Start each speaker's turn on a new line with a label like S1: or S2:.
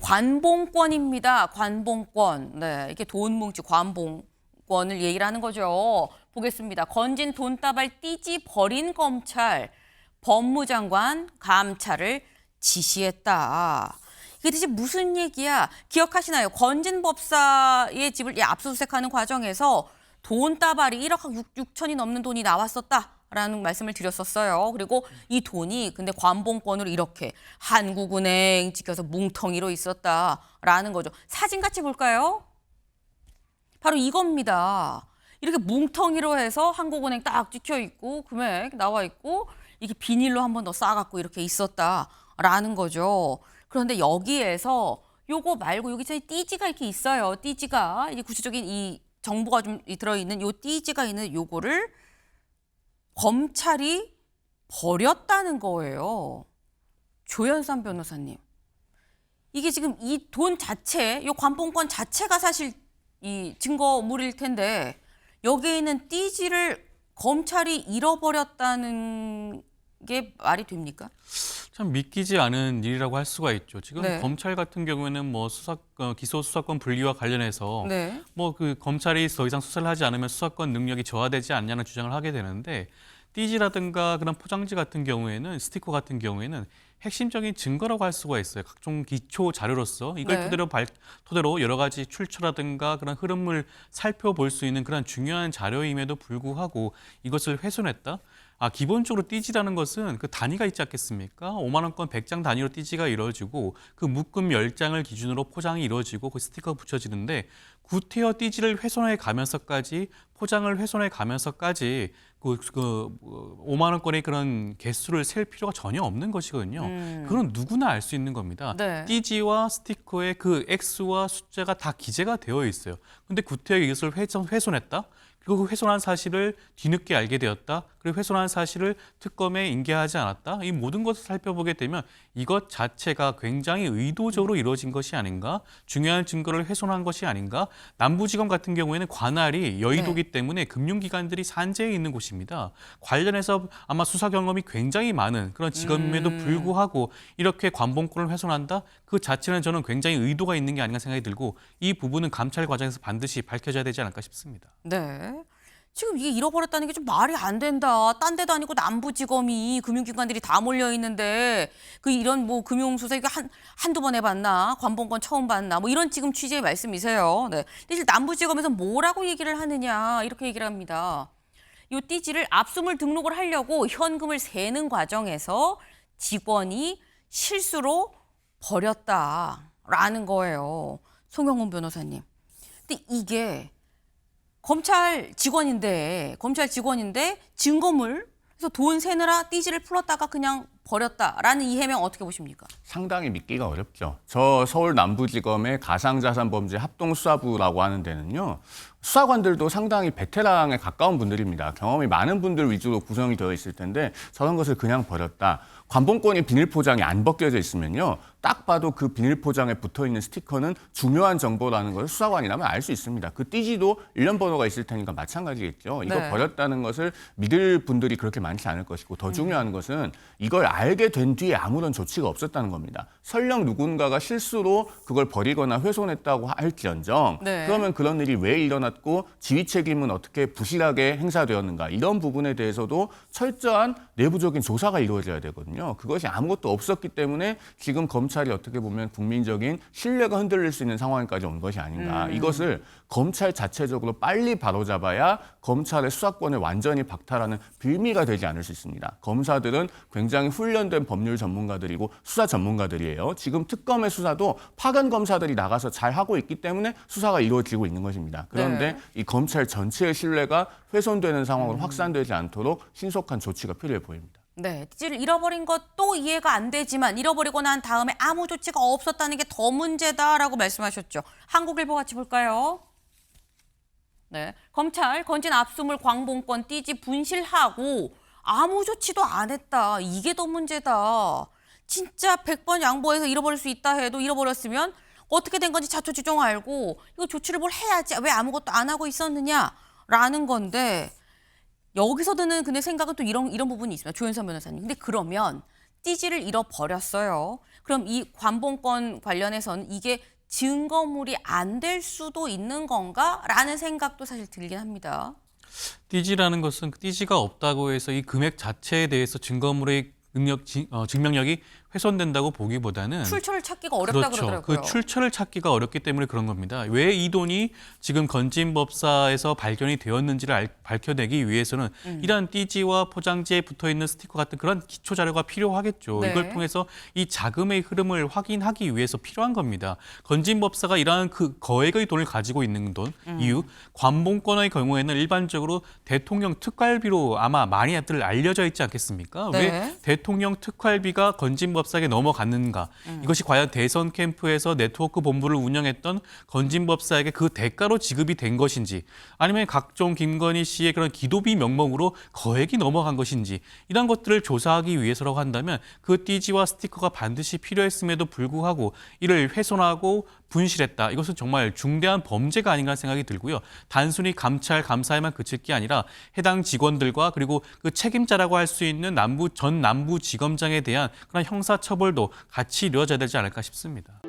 S1: 관봉권입니다. 관봉권. 네, 이게 돈 뭉치 관봉권을 얘기를 하는 거죠. 보겠습니다. 건진 돈다발 띠지 버린 검찰, 법무장관 감찰을 지시했다. 이게 대체 무슨 얘기야? 기억하시나요? 건진 법사의 집을 압수수색하는 과정에서 돈다발이 1억 6천이 넘는 돈이 나왔었다라는 말씀을 드렸었어요. 그리고 이 돈이 근데 관봉권으로 이렇게 한국은행 찍혀서 뭉텅이로 있었다라는 거죠. 사진 같이 볼까요? 바로 이겁니다. 이렇게 뭉텅이로 해서 한국은행 딱 찍혀 있고 금액 나와 있고 이게 비닐로 한 번 더 싸갖고 이렇게 있었다라는 거죠. 그런데 여기에서 요거 말고 여기 띠지가 이렇게 있어요. 띠지가 이제 구체적인 이 정보가 좀 들어있는 요 띠지가 있는 요거를 검찰이 버렸다는 거예요. 조현선 변호사님. 이게 지금 이 돈 자체, 요 관봉권 자체가 사실 이 증거물일 텐데 여기에 있는 띠지를 검찰이 잃어버렸다는 게 말이 됩니까?
S2: 참 믿기지 않은 일이라고 할 수가 있죠. 지금
S1: 네.
S2: 검찰 같은 경우에는 뭐 기소 수사권 분리와 관련해서
S1: 네.
S2: 뭐 그 검찰이 더 이상 수사를 하지 않으면 수사권 능력이 저하되지 않냐는 주장을 하게 되는데 띠지라든가 그런 포장지 같은 경우에는 스티커 같은 경우에는 핵심적인 증거라고 할 수가 있어요. 각종 기초 자료로서 이걸
S1: 네.
S2: 토대로 여러 가지 출처라든가 그런 흐름을 살펴볼 수 있는 그런 중요한 자료임에도 불구하고 이것을 훼손했다. 기본적으로 띠지라는 것은 그 단위가 있지 않겠습니까? 5만 원권 100장 단위로 띠지가 이루어지고 그 묶음 10장을 기준으로 포장이 이루어지고 그 스티커가 붙여지는데 구태여 띠지를 훼손해 가면서까지 포장을 훼손해 가면서까지 그 5만 원권의 그런 개수를 셀 필요가 전혀 없는 것이거든요. 그건 누구나 알 수 있는 겁니다.
S1: 네.
S2: 띠지와 스티커의 그 액수와 숫자가 다 기재가 되어 있어요. 근데 구태여 이것을 훼손했다? 그리고 그 훼손한 사실을 뒤늦게 알게 되었다. 그리고 훼손한 사실을 특검에 인계하지 않았다. 이 모든 것을 살펴보게 되면 이것 자체가 굉장히 의도적으로 이루어진 것이 아닌가? 중요한 증거를 훼손한 것이 아닌가? 남부지검 같은 경우에는 관할이 여의도기 때문에 금융기관들이 산재해 있는 곳입니다. 관련해서 아마 수사 경험이 굉장히 많은 그런 직업임에도 불구하고 이렇게 관봉권을 훼손한다? 그 자체는 저는 굉장히 의도가 있는 게 아닌가 생각이 들고 이 부분은 감찰 과정에서 반드시 밝혀져야 되지 않을까 싶습니다.
S1: 네. 지금 이게 잃어버렸다는 게 좀 말이 안 된다. 딴 데도 아니고 남부지검이 금융기관들이 다 몰려 있는데 그 이런 뭐 금융수사 이거 한두 번 해봤나? 관봉권 처음 봤나? 뭐 이런 지금 취지의 말씀이세요. 네. 사실 남부지검에서 뭐라고 얘기를 하느냐 이렇게 얘기를 합니다. 이 띠지를 압수물 등록을 하려고 현금을 세는 과정에서 직원이 실수로 버렸다라는 거예요. 송영훈 변호사님. 근데 이게 검찰 직원인데 증거물 그래서 돈 세느라 띠지를 풀었다가 그냥 버렸다라는 이 해명 어떻게 보십니까?
S3: 상당히 믿기가 어렵죠. 저 서울 남부지검의 가상자산범죄 합동수사부라고 하는 데는요. 수사관들도 상당히 베테랑에 가까운 분들입니다. 경험이 많은 분들 위주로 구성이 되어 있을 텐데 저런 것을 그냥 버렸다. 관봉권이 비닐 포장이 안 벗겨져 있으면요. 딱 봐도 그 비닐 포장에 붙어있는 스티커는 중요한 정보라는 것을 수사관이라면 알 수 있습니다. 그 띠지도 일련 번호가 있을 테니까 마찬가지겠죠. 이거
S1: 네.
S3: 버렸다는 것을 믿을 분들이 그렇게 많지 않을 것이고 더 중요한 것은 이걸 알게 된 뒤에 아무런 조치가 없었다는 겁니다. 설령 누군가가 실수로 그걸 버리거나 훼손했다고 할지언정
S1: 네.
S3: 그러면 그런 일이 왜 일어났고 지휘 책임은 어떻게 부실하게 행사되었는가 이런 부분에 대해서도 철저한 내부적인 조사가 이루어져야 되거든요. 그것이 아무것도 없었기 때문에 지금 검찰이 어떻게 보면 국민적인 신뢰가 흔들릴 수 있는 상황까지 온 것이 아닌가. 이것을 검찰 자체적으로 빨리 바로잡아야 검찰의 수사권을 완전히 박탈하는 빌미가 되지 않을 수 있습니다. 검사들은 굉장히 훈련된 법률 전문가들이고 수사 전문가들이에요. 지금 특검의 수사도 파견 검사들이 나가서 잘 하고 있기 때문에 수사가 이루어지고 있는 것입니다. 그런데
S1: 네.
S3: 이 검찰 전체의 신뢰가 훼손되는 상황으로 확산되지 않도록 신속한 조치가 필요해 보입니다.
S1: 네, 띠지를 잃어버린 것도 이해가 안 되지만 잃어버리고 난 다음에 아무 조치가 없었다는 게 더 문제다라고 말씀하셨죠. 한국일보 같이 볼까요? 네, 검찰 건진 압수물 광봉권 띠지 분실하고 아무 조치도 안 했다. 이게 더 문제다. 진짜 100번 양보해서 잃어버릴 수 있다 해도 잃어버렸으면 어떻게 된 건지 자초지종 알고 이거 조치를 뭘 해야지 왜 아무것도 안 하고 있었느냐라는 건데 여기서 드는 근데 생각은 또 이런 부분이 있습니다. 조현선 변호사님. 근데 그러면 띠지를 잃어버렸어요. 그럼 이 관봉권 관련해서는 이게 증거물이 안 될 수도 있는 건가라는 생각도 사실 들긴 합니다.
S2: 띠지라는 것은 띠지가 없다고 해서 이 금액 자체에 대해서 증거물의 증명력이 훼손된다고 보기보다는
S1: 출처를 찾기가 어렵다
S2: 그렇죠.
S1: 그러더라고요.
S2: 그 출처를 찾기가 어렵기 때문에 그런 겁니다. 왜 이 돈이 지금 건진법사에서 발견이 되었는지를 밝혀내기 위해서는 이러한 띠지와 포장지에 붙어있는 스티커 같은 그런 기초 자료가 필요하겠죠.
S1: 네.
S2: 이걸 통해서 이 자금의 흐름을 확인하기 위해서 필요한 겁니다. 건진법사가 이러한 그 거액의 돈을 가지고 있는 돈 이유, 관봉권의 경우에는 일반적으로 대통령 특활비로 아마 많이들 알려져 있지 않겠습니까?
S1: 네.
S2: 왜 대통령 특활비가 건진법사에게 넘어갔는가? 이것이 과연 대선 캠프에서 네트워크 본부를 운영했던 건진법사에게 그 대가로 지급이 된 것인지, 아니면 각종 김건희 씨의 그런 기도비 명목으로 거액이 넘어간 것인지, 이런 것들을 조사하기 위해서라고 한다면 그 띠지와 스티커가 반드시 필요했음에도 불구하고 이를 훼손하고 분실했다. 이것은 정말 중대한 범죄가 아닌가 생각이 들고요. 단순히 감찰, 감사에만 그칠 게 아니라 해당 직원들과 그리고 그 책임자라고 할 수 있는 전 남부지검장에 대한 그런 형사처벌도 같이 이루어져야 되지 않을까 싶습니다.